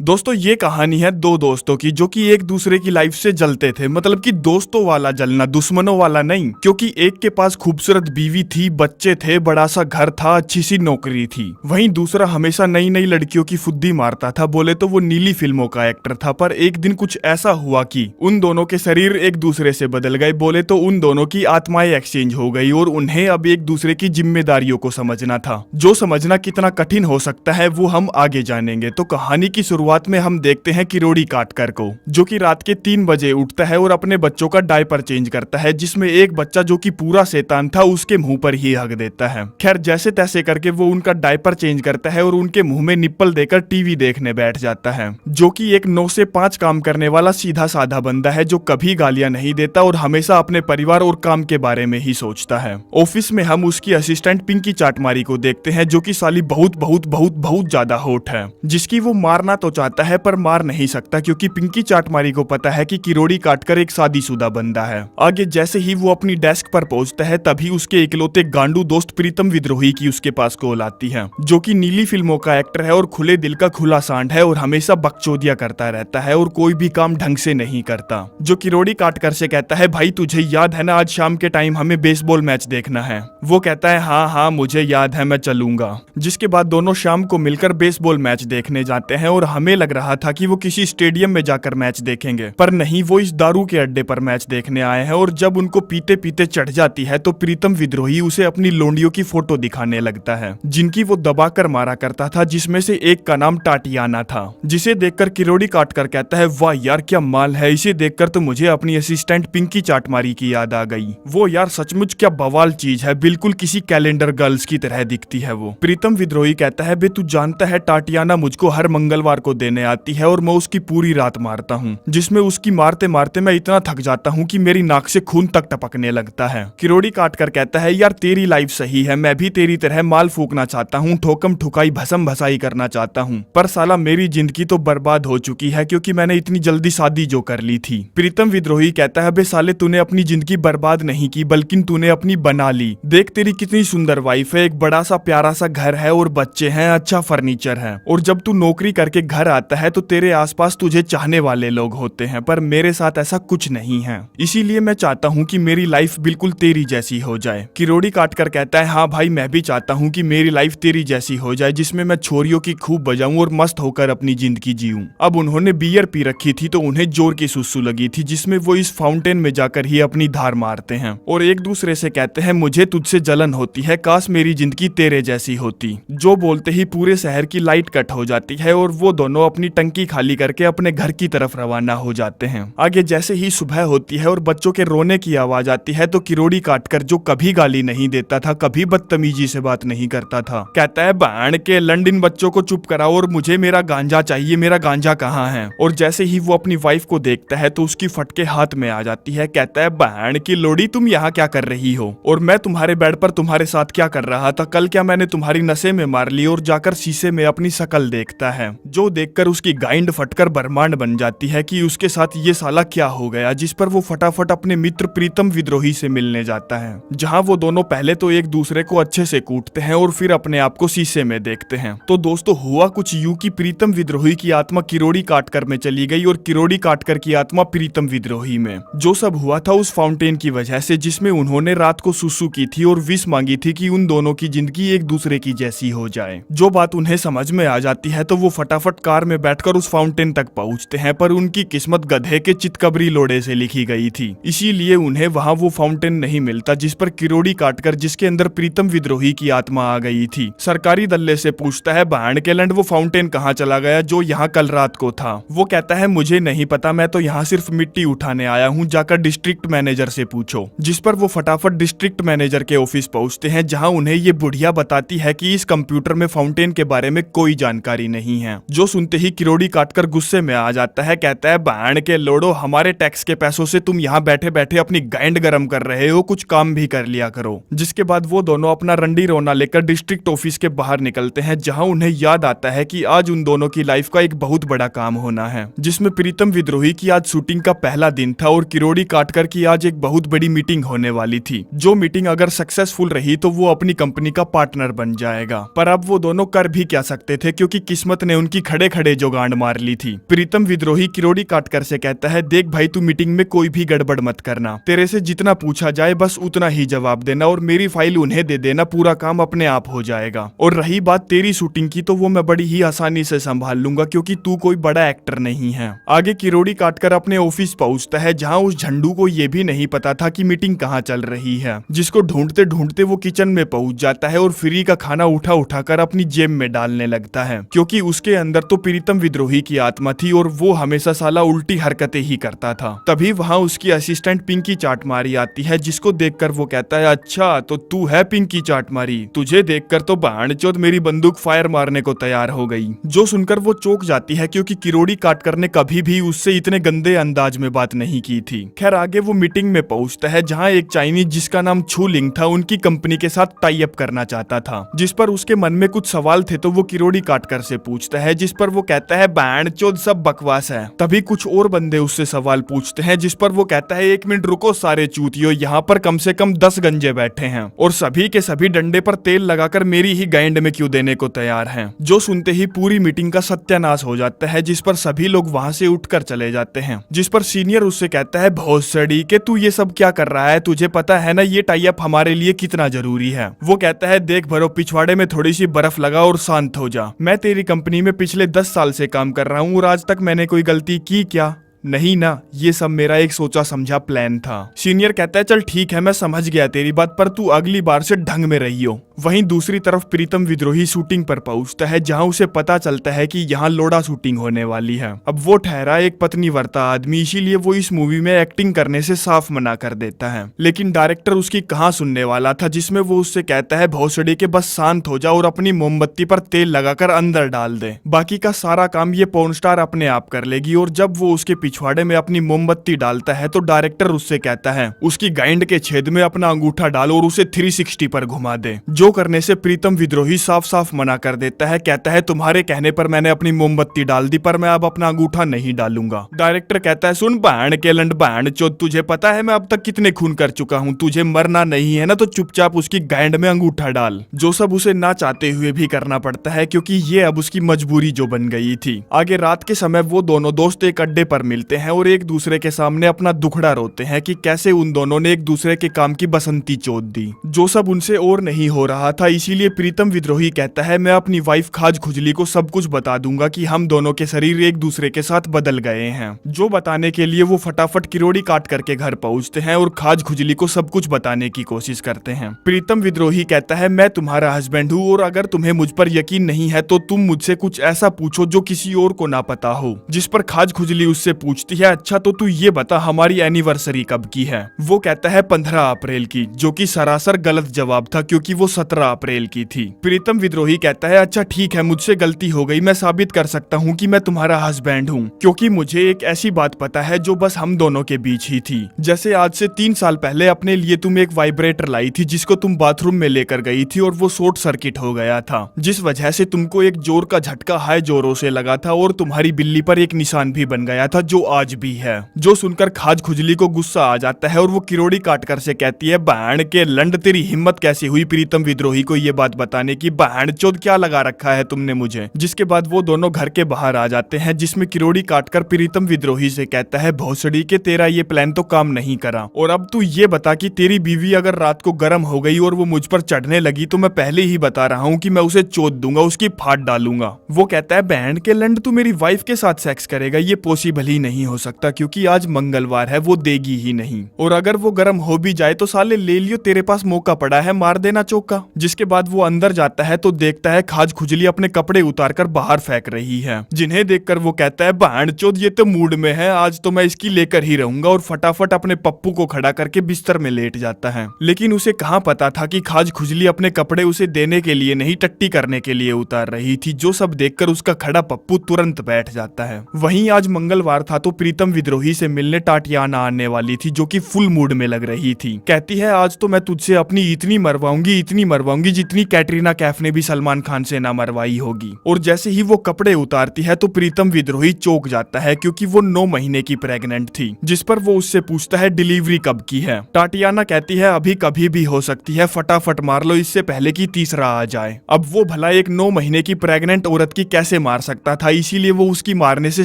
दोस्तों ये कहानी है दो दोस्तों की जो कि एक दूसरे की लाइफ से जलते थे। मतलब कि दोस्तों वाला जलना, दुश्मनों वाला नहीं। क्योंकि एक के पास खूबसूरत बीवी थी, बच्चे थे, बड़ा सा घर था, अच्छी सी नौकरी थी। वहीं दूसरा हमेशा नई नई लड़कियों की फुद्दी मारता था। बोले तो वो नीली फिल्मों का एक्टर था। पर एक दिन कुछ ऐसा हुआ कि उन दोनों के शरीर एक दूसरे से बदल गए। बोले तो उन दोनों की आत्माएं एक्सचेंज हो गई और उन्हें अब एक दूसरे की जिम्मेदारियों को समझना था। जो समझना कितना कठिन हो सकता है वो हम आगे जानेंगे। तो कहानी की शुरुआत में हम देखते हैं किरोड़ी काटकर को, जो कि रात के 3 बजे उठता है और अपने बच्चों का डायपर चेंज करता है, जिसमें एक बच्चा जो कि पूरा शैतान था उसके मुंह पर ही हक देता है। खैर जैसे तैसे करके वो उनका डायपर चेंज करता है और उनके मुंह में निप्पल देकर टीवी देखने बैठ जाता है। जो कि एक 9 से 5 काम करने वाला सीधा साधा बंदा है जो कभी गालियां नहीं देता और हमेशा अपने परिवार और काम के बारे में ही सोचता है। ऑफिस में हम उसकी असिस्टेंट पिंकी चाटमारी को देखते हैं, जो कि साली बहुत बहुत बहुत बहुत ज्यादा होट है, जिसकी वो मारना तो चाहता है पर मार नहीं सकता क्योंकि पिंकी चाटमारी को पता है कि किरोड़ी काटकर एक शादीशुदा बंदा है। आगे जैसे ही वो अपनी डेस्क पर पहुंचता है तभी उसके इकलौते गांडू दोस्त प्रीतम विद्रोही की उसके पास कॉल आती है, जो कि नीली फिल्मों का एक्टर है और खुले दिल का खुला सांड है और हमेशा बकचोदिया करता रहता है और कोई भी काम ढंग से नहीं करता। जो किरोड़ी काटकर से कहता है, भाई तुझे याद है ना आज शाम के टाइम हमें बेसबॉल मैच देखना है। वो कहता है हाँ हाँ मुझे याद है, मैं चलूंगा। जिसके बाद दोनों शाम को मिलकर बेसबॉल मैच देखने जाते हैं और हमें लग रहा था कि वो किसी स्टेडियम में जाकर मैच देखेंगे, पर नहीं, वो इस दारू के अड्डे पर मैच देखने आए हैं। और जब उनको पीते पीते चढ़ जाती है तो प्रीतम विद्रोही उसे अपनी लोंडियों की फोटो दिखाने लगता है, जिनकी वो दबाकर मारा करता था, जिसमें से एक का नाम टाटियाना था। जिसे देखकर किरोड़ी काटकर कहता है, वाह यार क्या माल है, इसे देखकर तो मुझे अपनी असिस्टेंट पिंकी चाटमारी की याद आ गई। वो यार सचमुच क्या बवाल चीज है, बिल्कुल किसी कैलेंडर गर्ल्स की तरह दिखती है वो। प्रीतम विद्रोही कहता है, बे तू जानता है टाटियाना मुझको हर मंगलवार को देने आती है और मैं उसकी पूरी रात मारता हूँ, जिसमें उसकी मारते मारते मैं इतना थक जाता हूँ कि मेरी नाक से खून तक टपकने लगता है। किरोड़ी काटकर कहता है, यार तेरी लाइफ सही है, मैं भी तेरी तरह माल फूकना चाहता हूँ, ठोकम ठुकाई भसम भसाई करना चाहता हूँ, पर साला मेरी जिंदगी तो बर्बाद हो चुकी है क्योंकि मैंने इतनी जल्दी शादी जो कर ली थी। प्रीतम विद्रोही कहता है, बे साले तूने अपनी जिंदगी बर्बाद नहीं की बल्कि तूने अपनी बना ली। देख तेरी कितनी सुंदर वाइफ है, एक बड़ा सा प्यारा सा घर है और बच्चे हैं, अच्छा फर्नीचर है, और जब तू नौकरी करके घर आता है तो तेरे आसपास तुझे चाहने वाले लोग होते हैं, पर मेरे साथ ऐसा कुछ नहीं है। इसीलिए मैं चाहता हूँ कि मेरी लाइफ बिल्कुल तेरी जैसी हो जाए। किरोड़ी काटकर कहता है, हाँ भाई मैं भी चाहता हूँ कि मेरी लाइफ तेरी जैसी हो जाए, जिसमें मैं छोरियों की खूब बजाऊं और मस्त होकर अपनी जिंदगी जीऊं। अब उन्होंने बियर पी रखी थी तो उन्हें जोर की सुसु लगी थी, जिसमें वो इस फाउंटेन में जाकर ही अपनी धार मारते हैं और एक दूसरे से कहते हैं, मुझे तुझसे जलन होती है, काश मेरी जिंदगी तेरे जैसी होती। जो बोलते ही पूरे शहर की लाइट कट हो जाती है और वो दोनों अपनी टंकी खाली करके अपने घर की तरफ रवाना हो जाते हैं। आगे जैसे ही सुबह होती है और बच्चों के रोने की आवाज आती है तो किरोड़ी काटकर, जो कभी गाली नहीं देता था, कभी बदतमीजी से बात नहीं करता था, कहता है, बहन के लंडन बच्चों को चुप कराओ और मुझे मेरा गांजा चाहिए, मेरा गांजा कहाँ है। और जैसे ही वो अपनी वाइफ को देखता है तो उसकी फटके हाथ में आ जाती है। कहता है, बहन की लोड़ी तुम यहाँ क्या कर रही हो और मैं तुम्हारे बेड पर तुम्हारे साथ क्या कर रहा था, कल क्या मैंने तुम्हारी नशे में मार ली। और जाकर शीशे में अपनी शक्ल देखता है, जो देखकर उसकी गाइंड फटकर ब्रह्मांड बन जाती है कि उसके साथ ये साला क्या हो गया। जिस पर वो फटाफट अपने मित्र प्रीतम विद्रोही से मिलने जाता है, जहां वो दोनों पहले तो एक दूसरे को अच्छे से कूटते हैं और फिर अपने आप को शीशे में देखते हैं। तो दोस्तों हुआ कुछ यूं कि प्रीतम विद्रोही की आत्मा किरोड़ी काटकर में चली गई और किरोड़ी काटकर की आत्मा प्रीतम विद्रोही में। जो सब हुआ था उस फाउंटेन की वजह से, जिसमें उन्होंने रात को सुसु की थी और विश मांगी थी कि उन दोनों की जिंदगी एक दूसरे की जैसी हो जाए। जो बात उन्हें समझ में आ जाती है तो वो फटाफट कार में बैठकर उस फाउंटेन तक पहुंचते हैं, पर उनकी किस्मत गधे के चितकबरी लोड़े से लिखी गई थी, इसीलिए उन्हें वहां वो फाउंटेन नहीं मिलता जिस पर किरोड़ी काटकर, जिसके अंदर प्रीतम विद्रोही की आत्मा आ गई थी, सरकारी दल्ले से पूछता है, बहन के लंड वो फाउंटेन कहाँ चला गया जो यहाँ कल रात को था। वो कहता है, मुझे नहीं पता, मैं तो यहाँ सिर्फ मिट्टी उठाने आया हूँ, जाकर डिस्ट्रिक्ट मैनेजर से पूछो। जिस पर वो फटाफट डिस्ट्रिक्ट मैनेजर के ऑफिस पहुंचते हैं, जहाँ उन्हें ये बुढ़िया बताती है कि इस कंप्यूटर में फाउंटेन के बारे में कोई जानकारी नहीं है। जो सुनते ही किरोड़ी काटकर गुस्से में आ जाता है, कहता है, बहन के लोड़ो, हमारे टैक्स के पैसों से तुम यहाँ बैठे बैठे अपनी गाइंड गरम कर रहे हो, कुछ काम भी कर लिया करो। जिसके बाद वो दोनों अपना रंडी रोना लेकर डिस्ट्रिक्ट ऑफिस के बाहर निकलते हैं, जहाँ उन्हें याद आता है कि आज उन दोनों की लाइफ का एक बहुत बड़ा काम होना है, जिसमें प्रीतम विद्रोही की आज शूटिंग का पहला दिन था और किरोड़ी काटकर की आज एक बहुत बड़ी मीटिंग होने वाली थी। जो मीटिंग अगर सक्सेसफुल रही तो वो अपनी कंपनी का पार्टनर बन जाएगा, पर अब वो दोनों कर भी क्या सकते थे क्योंकि किस्मत ने उनकी खड़े खड़े जो गांड मार ली थी। प्रीतम विद्रोही किरोड़ी काटकर से कहता है, देख भाई तू मीटिंग में कोई भी गड़बड़ मत करना, तेरे से जितना पूछा जाए बस उतना ही जवाब देना और मेरी फाइल उन्हें दे देना, पूरा काम अपने आप हो जाएगा। और रही बात तेरी शूटिंग की तो वो मैं बड़ी ही आसानी से संभाल लूंगा क्योंकि तू कोई बड़ा एक्टर नहीं है। आगे किरोड़ी काटकर अपने ऑफिस पहुंचता है जहां उस झंडू को ये भी नहीं पता था कि मीटिंग कहां चल रही है, जिसको ढूंढते ढूंढते वो किचन में पहुंच जाता है और फ्री का खाना उठा उठाकर अपनी जेब में डालने लगता है क्योंकि उसके अंदर तो प्रीतम विद्रोही की आत्मा थी और वो हमेशा साला उल्टी हरकतें ही करता था। तभी वहां उसकी असिस्टेंट पिंकी चाटमारी आती है जिसको देखकर वो कहता है, अच्छा तो तू है पिंकी चाटमारी, तुझे देखकर तो भांडचोद मेरी बंदूक फायर मारने को तैयार हो गई। जो सुनकर वो चौंक जाती है क्योंकि किरोड़ी काटकर ने कभी भी उससे इतने गंदे अंदाज में बात नहीं की थी। खैर आगे वो मीटिंग में पहुंचता है जहां एक चाइनीज जिसका नाम छू लिंग था उनकी कंपनी के साथ टाई अप करना चाहता था, जिस पर उसके मन में कुछ सवाल थे तो वो किरोड़ी काटकर से पूछता है, जिस पर वो कहता है भांडचोद सब बकवास है। तभी कुछ और बंदे उससे सवाल पूछते हैं जिस पर वो कहता है, 1 मिनट रुको सारे चूतियों, यहाँ पर कम से कम 10 गंजे बैठे हैं और सभी के सभी डंडे पर तेल लगाकर मेरी ही गांड में क्यों देने को तैयार हैं। जो सुनते ही पूरी मीटिंग का सत्यानाश हो जाता है जिस पर सभी लोग वहां से उठकर चले जाते हैं, जिस पर सीनियर उससे कहता है, भोसड़ी के तू ये सब क्या कर रहा है, तुझे पता है ना ये टाई अप हमारे लिए कितना जरूरी है। वो कहता है, देख भरो पिछवाड़े में थोड़ी सी बर्फ लगा और शांत हो जा, मैं तेरी कंपनी में पिछले 10 साल से काम कर रहा हूँ और आज तक मैंने कोई गलती की क्या? नहीं ना, ये सब मेरा एक सोचा समझा प्लान था। सीनियर कहता है, चल ठीक है मैं समझ गया तेरी बात, पर तू अगली बार से ढंग में रहियो। वहीं दूसरी तरफ प्रीतम विद्रोही शूटिंग पर पहुंचता है जहां उसे पता चलता है कि यहाँ लोड़ा शूटिंग होने वाली है। अब वो ठहरा एक पत्नी वर्ता आदमी, इसीलिए वो इस मूवी में एक्टिंग करने से साफ मना कर देता है, लेकिन डायरेक्टर उसकी कहाँ सुनने वाला था, जिसमें वो उससे कहता है, भोसड़ी के बस शांत हो जा और अपनी मोमबत्ती पर तेल लगाकर अंदर डाल दे, बाकी का सारा काम ये पॉर्न स्टार अपने आप कर लेगी। और जब वो उसके पिछवाड़े में अपनी मोमबत्ती डालता है तो डायरेक्टर उससे कहता है, उसकी गाइंड के छेद में अपना अंगूठा डाल और उसे 360 पर घुमा दे। जो करने से प्रीतम विद्रोही साफ साफ मना कर देता है, कहता है तुम्हारे कहने पर मैंने अपनी मोमबत्ती डाल दी पर मैं अब अपना अंगूठा नहीं डालूंगा। डायरेक्टर कहता है, सुन भांड के लंड भांड चोद, तुझे पता है मैं अब तक कितने खून कर चुका हूँ, तुझे मरना नहीं है ना तो चुपचाप उसकी गाइंड में अंगूठा डाल। जो सब उसे ना चाहते हुए भी करना पड़ता है क्योंकि ये अब उसकी मजबूरी जो बन गई थी। आगे रात के समय वो दोनों दोस्त एक अड्डे पर मिलते हैं और एक दूसरे के सामने अपना दुखड़ा रोते हैं कि कैसे उन दोनों ने एक दूसरे के काम की बसंती चोद दी। जो सब उनसे और नहीं हो रहा था, इसीलिए प्रीतम विद्रोही कहता है, मैं अपनी वाइफ खाज खुजली को सब कुछ बता दूंगा कि हम दोनों के शरीर एक दूसरे के साथ बदल गए हैं। जो बताने के लिए वो फटाफट किरोड़ी काट करके घर पहुंचते हैं और खाज खुजली को सब कुछ बताने की कोशिश करते हैं। प्रीतम विद्रोही कहता है, मैं तुम्हारा हस्बैंड हूँ और अगर तुम्हें मुझ पर यकीन नहीं है तो तुम मुझसे कुछ ऐसा पूछो जो किसी और को ना पता हो। जिस पर खाज खुजली उससे पूछती है, अच्छा तो तू ये बता हमारी एनिवर्सरी कब की है? वो कहता है 15 अप्रैल की, जो कि सरासर गलत जवाब था क्योंकि वो 17 अप्रैल की थी। प्रीतम विद्रोही कहता है, अच्छा ठीक है मुझसे गलती हो गई, मैं साबित कर सकता हूँ कि मैं तुम्हारा हस्बैंड हूँ क्योंकि मुझे एक ऐसी बात पता है जो बस हम दोनों के बीच ही थी। जैसे आज से 3 साल पहले अपने लिए तुम एक वाइब्रेटर लाई थी जिसको तुम बाथरूम में लेकर गई थी और वो शॉर्ट सर्किट हो गया था, जिस वजह से तुमको एक जोर का झटका हाई जोरों से लगा था और तुम्हारी बिल्ली पर एक निशान भी बन गया था जो आज भी है। जो सुनकर खाज खुजली को गुस्सा आ जाता है और वो किरोड़ी काटकर से कहती है, भांड के लंड तेरी हिम्मत कैसे हुई प्रीतम विद्रोही को ये बात बताने की, भांड चोद क्या लगा रखा है तुमने मुझे। जिसके बाद वो दोनों घर के बाहर आ जाते हैं जिसमें किरोड़ी काटकर प्रीतम विद्रोही से कहता है, भोसड़ी के तेरा ये प्लान तो काम नहीं करा और अब तू ये बता कि तेरी बीवी अगर रात को गर्म हो गई और वो मुझ पर चढ़ने लगी तो मैं पहले ही बता रहा हूँ कि मैं उसे चोद दूंगा, उसकी फाड़ डालूंगा। वो कहता है, बैंड के लंड तू मेरी वाइफ के साथ सेक्स करेगा, ये पॉसिबल ही नहीं हो सकता क्योंकि आज मंगलवार है, वो देगी ही नहीं और अगर वो गर्म हो भी जाए तो साले ले लियो, तेरे पास मौका पड़ा है, मार देना चौका। जिसके बाद वो अंदर जाता है तो देखता है खाज खुजली अपने कपड़े उतारकर बाहर फेंक रही है, जिन्हें देखकर वो कहता है, भांड चोद ये तो मूड में है, आज तो मैं इसकी लेकर ही रहूंगा और फटाफट अपने पप्पू को खड़ा करके बिस्तर में लेट जाता है। लेकिन उसे कहाँ पता था कि खाज खुजली अपने कपड़े उसे देने के लिए नहीं टट्टी करने के लिए उतार रही थी। जो सब देखकर उसका खड़ा पप्पू तुरंत बैठ जाता है। वहीं आज मंगलवार था वहाँ तो प्रीतम विद्रोही से मिलने टाटियाना आने वाली थी, जो कि फुल मूड में लग रही थी। कहती है आज तो मैं तुझसे अपनी इतनी मरवाऊंगी जितनी कैटरीना कैफ ने भी सलमान खान से ना मरवाई होगी। और जैसे ही वो कपड़े उतारती है तो प्रीतम विद्रोही चौंक जाता है, क्योंकि वो 9 महीने की प्रेग्नेंट थी। जिस पर वो उससे पूछता है डिलीवरी कब की है। टाटियाना कहती है अभी कभी भी हो सकती है, फटाफट मार लो इससे पहले कि तीसरा आ जाए। अब वो भला एक 9 महीने की प्रेग्नेंट औरत की कैसे मार सकता था, इसीलिए वो उसकी मारने से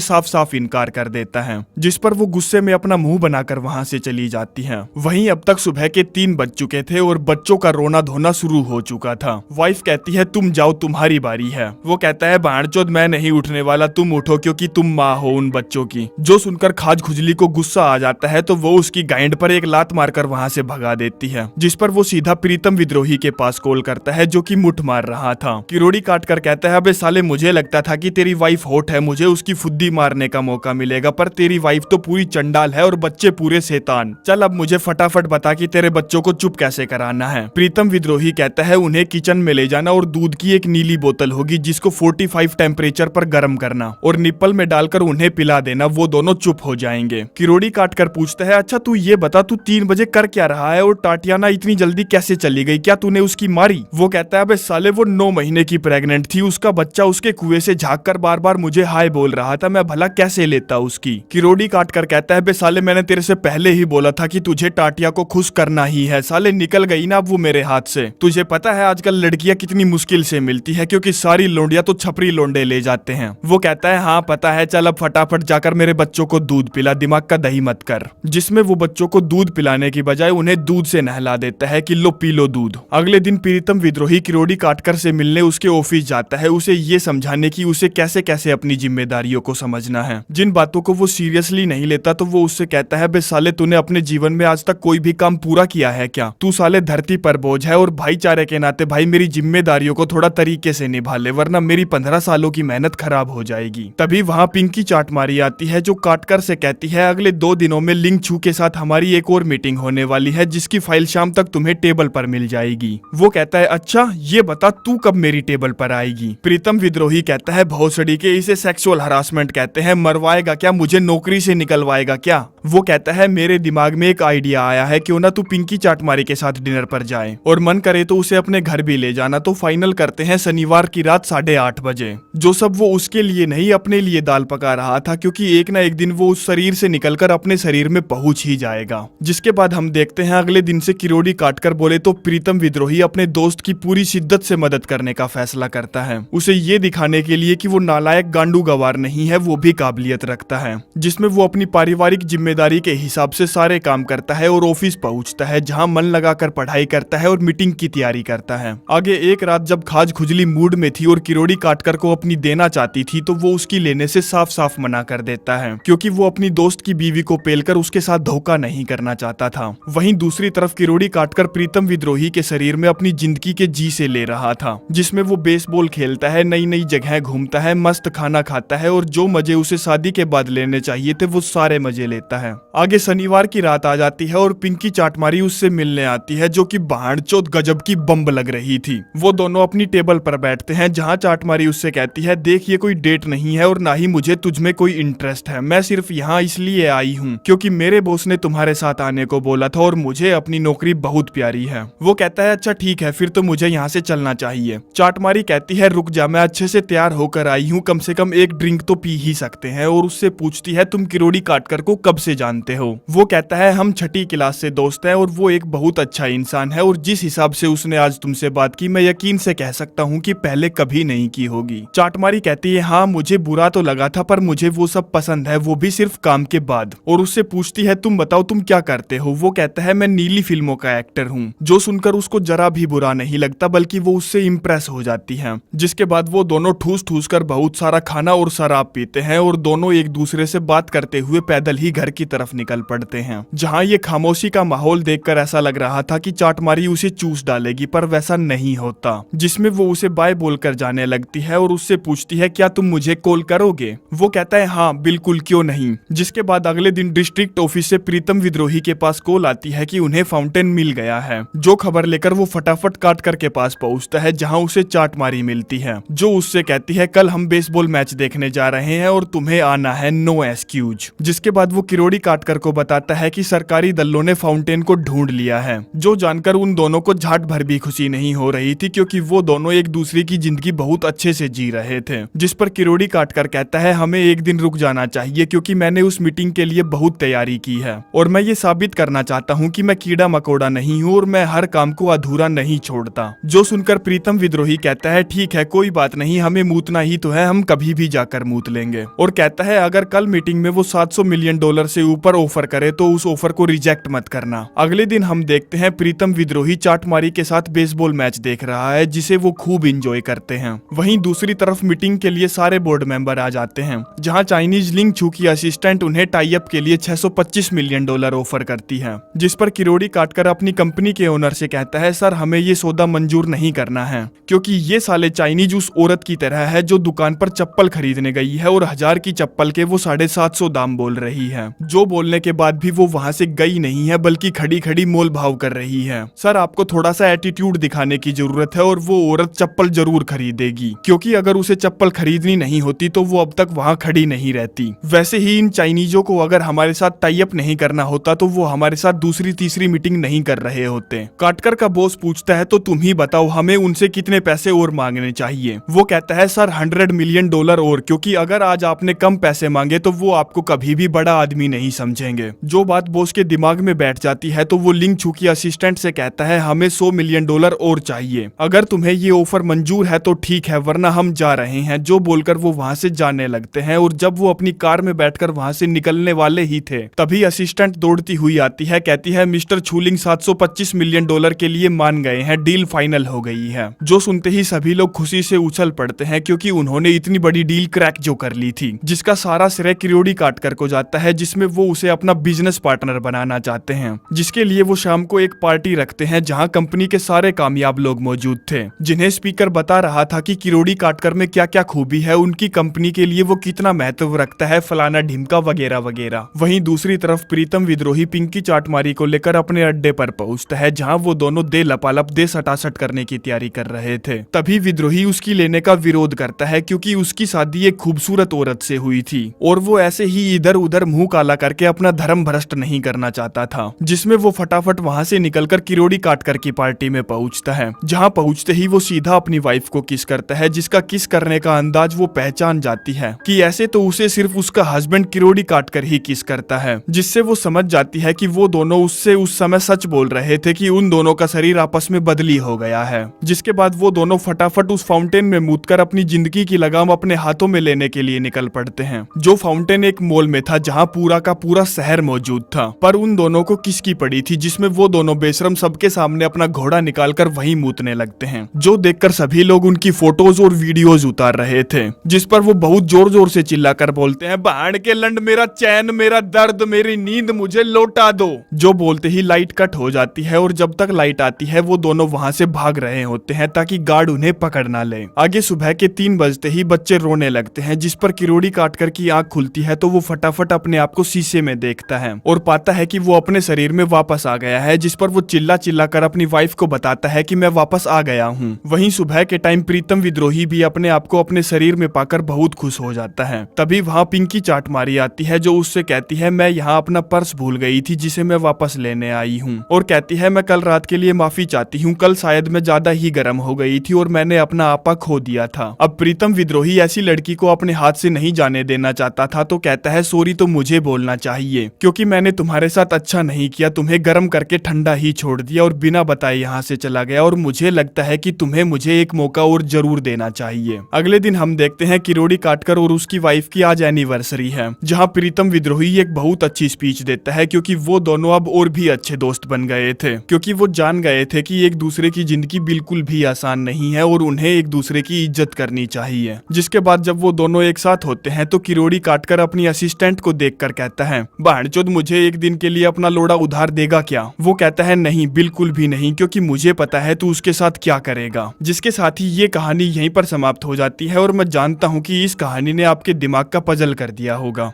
साफ साफ इनकार कर देता है। जिस पर वो गुस्से में अपना मुंह बनाकर वहां से चली जाती है। वहीं अब तक सुबह के 3 बज चुके थे और बच्चों का रोना धोना शुरू हो चुका था। वाइफ कहती है तुम जाओ, तुम्हारी बारी है। वो कहता है भांचोद मैं नहीं उठने वाला, तुम उठो क्योंकि तुम माँ हो उन बच्चों की। जो सुनकर खाज खुजली को गुस्सा आ जाता है तो वो उसकी गाइड पर एक लात मारकर वहां से भगा देती है। जिस पर वो सीधा प्रीतम विद्रोही के पास कॉल करता है, जो कि मुठ मार रहा था। किरोड़ी काट कर कहता है अबे साले मुझे लगता था कि तेरी वाइफ हॉट है, मुझे उसकी फुद्दी मारने का मौका मिलेगा, पर तेरी वाइफ तो पूरी चंडाल है और बच्चे पूरे शैतान। चल अब मुझे फटाफट बता कि तेरे बच्चों को चुप कैसे कराना है। प्रीतम विद्रोही कहता है उन्हें किचन में ले जाना और दूध की एक नीली बोतल होगी जिसको 45 टेम्परेचर पर गर्म करना और निप्पल में डालकर उन्हें पिला देना, वो दोनों चुप हो जाएंगे। किरोड़ी काट कर पूछता है अच्छा तू ये बता तू 3 बजे कर क्या रहा है और टाटियाना इतनी जल्दी कैसे चली गई, क्या तूने उसकी मारी? वो कहता है अबे साले वो 9 महीने की प्रेग्नेंट थी, उसका बच्चा उसके कुएं से झांक कर बार बार मुझे हाय बोल रहा था, मैं भला कैसे लेता उसकी। किरोड़ी काट कर कहता है बे साले मैंने तेरे से पहले ही बोला था कि तुझे टाटिया को खुश करना ही है, साले निकल गई ना अब वो मेरे हाथ से। तुझे पता है आजकल लड़कियां कितनी मुश्किल से मिलती है, क्योंकि सारी लोंडियां तो छपरी लोंडे ले जाते हैं। वो कहता है हाँ पता है, चल अब फटाफट जाकर मेरे बच्चों को दूध पिला, दिमाग का दही मत कर। जिसमें वो बच्चों को दूध पिलाने की बजाय उन्हें दूध से नहला देता है कि लो पी लो दूध। अगले दिन प्रीतम विद्रोही किरोड़ी काटकर से मिलने उसके ऑफिस जाता है, उसे ये समझाने की उसे कैसे कैसे अपनी जिम्मेदारियों को समझना है। जिन बातों को वो सीरियसली नहीं लेता तो वो उससे कहता है बे साले तूने अपने जीवन में आज तक कोई भी काम पूरा किया है क्या? तू साले धरती पर बोझ है और भाईचारे के नाते भाई मेरी जिम्मेदारियों को थोड़ा तरीके से निभा ले, वरना मेरी 15 सालों की मेहनत खराब हो जाएगी। तभी वहाँ पिंकी चाटमारी आती है जो काटकर से कहती है अगले 2 दिनों में लिंग छू के साथ हमारी एक और मीटिंग होने वाली है, जिसकी फाइल शाम तक तुम्हें टेबल पर मिल जाएगी। वो कहता है अच्छा ये बता तू कब मेरी टेबल पर आएगी? प्रीतम विद्रोही कहता है भौसड़ी के, इसे सेक्सुअल हरासमेंट कहते हैं, मरवाएगा क्या मुझे, नौकरी से निकलवाएगा क्या? वो कहता है मेरे दिमाग में एक आइडिया आया है, क्यों ना तू पिंकी चाटमारी के साथ डिनर पर जाए और मन करे तो उसे अपने घर भी ले जाना। तो फाइनल करते हैं शनिवार की रात 8:30 बजे। जो सब वो उसके लिए नहीं अपने लिए दाल पका रहा था, क्योंकि एक ना एक दिन वो उस शरीर से निकलकर अपने शरीर में पहुंच ही जाएगा। जिसके बाद हम देखते हैं अगले दिन से किरोड़ी काटकर बोले तो प्रीतम विद्रोही अपने दोस्त की पूरी शिद्दत से मदद करने का फैसला करता है, उसे ये दिखाने के लिए कि वो नालायक गांडू गवार नहीं है, वो भी काबिलियत रखता है। जिसमें वो अपनी पारिवारिक जिम्मेदारी के हिसाब से सारे काम करता है और ऑफिस पहुंचता है, जहां मन लगाकर पढ़ाई करता है और मीटिंग की तैयारी करता है। आगे एक रात जब खाज खुजली मूड में थी और किरोड़ी काटकर को अपनी देना चाहती थी तो वो उसकी लेने से साफ साफ मना कर देता है, क्योंकि वो अपनी दोस्त की बीवी को पेलकर उसके साथ धोखा नहीं करना चाहता था। वहीं दूसरी तरफ किरोड़ी काटकर प्रीतम विद्रोही के शरीर में अपनी जिंदगी के जी से ले रहा था, जिसमें वो बेसबॉल खेलता है, नई नई जगह घूमता है, मस्त खाना खाता है और जो मजे उसे शादी के बाद लेने चाहिए थे वो सारे मजे लेता है। आगे शनिवार की रात आ जाती है और पिंकी चाटमारी उससे मिलने आती है, जो कि भांचोद गजब की बम्ब लग रही थी। वो दोनों अपनी टेबल पर बैठते हैं, जहां चाटमारी उससे कहती है देख ये कोई डेट नहीं है और ना ही मुझे तुझमें कोई इंटरेस्ट है, मैं सिर्फ यहाँ इसलिए आई हूँ क्योंकि मेरे बॉस ने तुम्हारे साथ आने को बोला था और मुझे अपनी नौकरी बहुत प्यारी है। वो कहता है अच्छा ठीक है फिर तो मुझे यहाँ से चलना चाहिए। चाटमारी कहती है रुक जा, मैं अच्छे से तैयार होकर आई हूँ, कम से कम एक ड्रिंक तो पी ही सकते हैं। और उससे पूछती है तुम किरोड़ी काटकर को कब से जानते हो? वो कहता है हम 6ठी क्लास से दोस्त हैं और वो एक बहुत अच्छा इंसान है और जिस हिसाब से उसने आज तुमसे बात की मैं यकीन से कह सकता हूँ कि पहले कभी नहीं की होगी। चाटमारी कहती है हाँ मुझे बुरा तो लगा था पर मुझे वो सब पसंद है, वो भी सिर्फ काम के बाद। और उससे पूछती है तुम बताओ तुम क्या करते हो? वो कहता है मैं नीली फिल्मों का एक्टर हूँ। जो सुनकर उसको जरा भी बुरा नहीं लगता बल्कि वो उससे इम्प्रेस हो जाती है। जिसके बाद वो दोनों ठूस ठूस कर बहुत सारा खाना और शराब पीते हैं और दोनों एक दूसरे से बात करते हुए पैदल ही घर की तरफ निकल पड़ते हैं। जहाँ ये खामोशी का माहौल देखकर ऐसा लग रहा था कि चाटमारी उसे चूस डालेगी, पर वैसा नहीं होता। जिसमें वो उसे बाय बोलकर जाने लगती है और उससे पूछती है क्या तुम मुझे कॉल करोगे? वो कहता है हाँ बिल्कुल क्यों नहीं। जिसके बाद अगले दिन डिस्ट्रिक्ट ऑफिस से प्रीतम विद्रोही के पास कॉल आती है कि उन्हें फाउंटेन मिल गया है। जो खबर लेकर वो फटाफट काटकर के पास पहुंचता है, जहां उसे चाटमारी मिलती है, जो उससे कहती है कल हम बेसबॉल मैच देखने जा रहे हैं और तुम्हें आना है नो एक्सक्यूज। जिसके बाद वो किरोड़ी काटकर को बताता है कि सरकारी दलों ने फाउंटेन को ढूंढ लिया है, जो जानकर उन दोनों को झाट भर भी खुशी नहीं हो रही थी, क्योंकि वो दोनों एक दूसरे की जिंदगी बहुत अच्छे से जी रहे थे। जिस पर किरोड़ी काटकर कहता है हमें एक दिन रुक जाना चाहिए, क्योंकि मैंने उस मीटिंग के लिए बहुत तैयारी की है और मैं ये साबित करना चाहता हूँ कि मैं कीड़ा मकोड़ा नहीं हूँ और मैं हर काम को अधूरा नहीं छोड़ता। जो सुनकर प्रीतम विद्रोही कहता है ठीक है कोई बात नहीं, हमें मूतना ही तो है, हम कभी भी जाकर मूत लेंगे। और कहता है अगर कल मीटिंग में वो $700 मिलियन से ऊपर ऑफर करे तो उस ऑफर को रिजेक्ट मत करना। अगले दिन हम देखते हैं प्रीतम विद्रोही चाटमारी के साथ बेसबॉल मैच देख रहा है, जिसे वो खूब इंजॉय करते हैं। वहीं दूसरी तरफ मीटिंग के लिए सारे बोर्ड मेंबर आ जाते हैं, जहां चाइनीज लिंग छू की असिस्टेंट उन्हें टाई अप के लिए $625 मिलियन ऑफर करती है। जिस पर किरोड़ी काटकर अपनी कंपनी के ओनर से कहता है सर हमें ये सौदा मंजूर नहीं करना है, क्योंकि ये साले चाइनीज उस औरत की तरह है जो दुकान पर चप्पल खरीदने गई है और 1000 की चप्पल के वो 750 दाम बोल रही है, जो बोलने के बाद भी वो वहाँ से गई नहीं है बल्कि खड़ी खड़ी मोल भाव कर रही है। सर आपको थोड़ा सा एटीट्यूड दिखाने की जरूरत है और वो औरत चप्पल जरूर खरीदेगी, क्योंकि अगर उसे चप्पल खरीदनी नहीं होती तो वो अब तक वहाँ खड़ी नहीं रहती। वैसे ही इन चाइनीजों को अगर हमारे साथ टाई अप नहीं करना होता तो वो हमारे साथ दूसरी तीसरी मीटिंग नहीं कर रहे होते। काटकर का बॉस पूछता है तो तुम ही बताओ हमें उनसे कितने पैसे और मांगने चाहिए। वो कहता है सर $100 मिलियन और, क्योंकि अगर आज आपने कम पैसे मांगे तो वो आपको कभी भी बड़ा आदमी नहीं समझेंगे। जो बात बॉस के दिमाग में बैठ जाती है तो वो लिंग छू की असिस्टेंट से कहता है हमें $100 मिलियन और चाहिए, अगर तुम्हें ये ऑफर मंजूर है तो ठीक है वरना हम जा रहे हैं। जो बोलकर वो वहाँ से जाने लगते हैं और जब वो अपनी कार में बैठकर वहाँ से निकलने वाले ही थे तभी असिस्टेंट दौड़ती हुई आती है, कहती है मिस्टर छूलिंग $725 मिलियन के लिए मान गए हैं, डील फाइनल हो गई है। जो सुनते ही सभी लोग खुशी से उछल पड़ते हैं, क्योंकि उन्होंने इतनी बड़ी डील क्रैक जो कर ली थी, जिसका सारा श्रेय किरोड़ी काटकर को जाता है, जिसमें वो उसे अपना बिजनेस पार्टनर बनाना चाहते हैं। जिसके लिए वो शाम को एक पार्टी रखते हैं जहां कंपनी के सारे कामयाब लोग मौजूद थे, जिन्हें स्पीकर बता रहा था कि किरोड़ी काटकर में क्या क्या खूबी है, उनकी कंपनी के लिए वो कितना महत्व रखता है, फलाना ढिमका वगैरह वगैरह। वहीं दूसरी तरफ प्रीतम विद्रोही पिंकी चाटमारी को लेकर अपने अड्डे पर पहुंचता है, जहां वो दोनों दे लपालप दे सटासट करने की तैयारी कर रहे थे। तभी विद्रोही उसकी लेने का विरोध करता है, क्योंकि उसकी शादी एक खूबसूरत औरत से हुई थी और वो ऐसे ही इधर उधर मुंह काला करके अपना धर्म भ्रष्ट नहीं करना चाहता था। जिसमें वो फटाफट वहां से निकलकर किरोड़ी काटकर की पार्टी में पहुंचता है, जहां पहुंचते ही वो सीधा अपनी वाइफ को किस करता है, जिसका किस करने का अंदाज वो पहचान जाती है कि ऐसे तो उसे सिर्फ उसका हस्बैंड किरोड़ी काटकर ही किस करता है। जिससे वो समझ जाती है कि वो दोनों उससे उस समय सच बोल रहे थे कि उन दोनों का शरीर आपस में बदली हो गया है। जिसके बाद वो दोनों फटाफट उस फाउंटेन में मूतकर अपनी जिंदगी की लगाम अपने हाथों में लेने के लिए निकल पड़ते हैं। जो फाउंटेन एक मॉल में था, जहां पूरा का पूरा शहर मौजूद था, पर उन दोनों को किसकी पड़ी थी, जिसमें वो दोनों बेशरम सबके सामने अपना घोड़ा निकालकर वहीं मूतने लगते हैं, जो देखकर सभी लोग उनकी फोटोज और वीडियोज उतार रहे थे। जिस पर वो बहुत जोर जोर से चिल्लाकर बोलते हैं बाहर के लंड, मेरा चैन, मेरा दर्द, मेरी नींद मुझे लौटा दो। जो बोलते ही लाइट कट हो जाती है और जब तक लाइट आती है वो दोनों वहां से भाग रहे होते हैं ताकि गार्ड उन्हें पकड़ ना ले। आगे सुबह के 3 बजते ही बच्चे रोने लगते हैं, जिस पर किरोड़ी काटकर की आंख खुलती है तो वो फटाफट अपने आप को शीशे में देखता है और पाता है कि वो अपने शरीर में वापस आ गया है। जिस पर वो चिल्ला चिल्ला कर अपनी वाइफ को बताता है कि मैं वापस आ गया हूँ। वहीं सुबह के टाइम प्रीतम विद्रोही भी अपने आप को अपने शरीर में पाकर बहुत खुश हो जाता है। तभी वहाँ पिंकी चाटमारी आती है, जो उससे कहती है मैं यहाँ अपना पर्स भूल गई थी, जिसे मैं वापस लेने आई हूँ, और कहती है मैं कल रात के लिए माफी चाहती हूँ, कल शायद मैं ज्यादा ही गर्म हो गई थी और मैंने अपना आपा खो दिया था। अब प्रीतम विद्रोही ऐसी लड़की को अपने हाथ से नहीं जाने देना चाहता था, तो कहता है सॉरी तो मुझे बोलना चाहिए, क्योंकि मैंने तुम्हारे साथ अच्छा नहीं किया, तुम्हें गर्म करके ठंडा ही छोड़ दिया और बिना बताए यहाँ से चला गया, और मुझे लगता है कि तुम्हें मुझे एक मौका और जरूर देना चाहिए। अगले दिन हम देखते हैं किरोड़ी काटकर और उसकी वाइफ की आज एनिवर्सरी है, जहाँ प्रीतम विद्रोही एक बहुत अच्छी स्पीच देता है, क्योंकि वो दोनों अब और भी अच्छे दोस्त बन गए थे, क्योंकि वो जान गए थे कि एक दूसरे की जिंदगी बिल्कुल भी आसान नहीं है और उन्हें एक दूसरे की इज्जत करनी चाहिए। जिसके बाद जब वो दोनों एक साथ होते हैं तो किरोड़ी काटकर अपनी असिस्टेंट को देखकर कहता है भाणचोद मुझे एक दिन के लिए अपना लोड़ा उधार देगा क्या? वो कहता है नहीं, बिल्कुल भी नहीं, क्योंकि मुझे पता है तू उसके साथ क्या करेगा। जिसके साथ ही ये कहानी यहीं पर समाप्त हो जाती है और मैं जानता हूँ कि इस कहानी ने आपके दिमाग का पजल कर दिया होगा।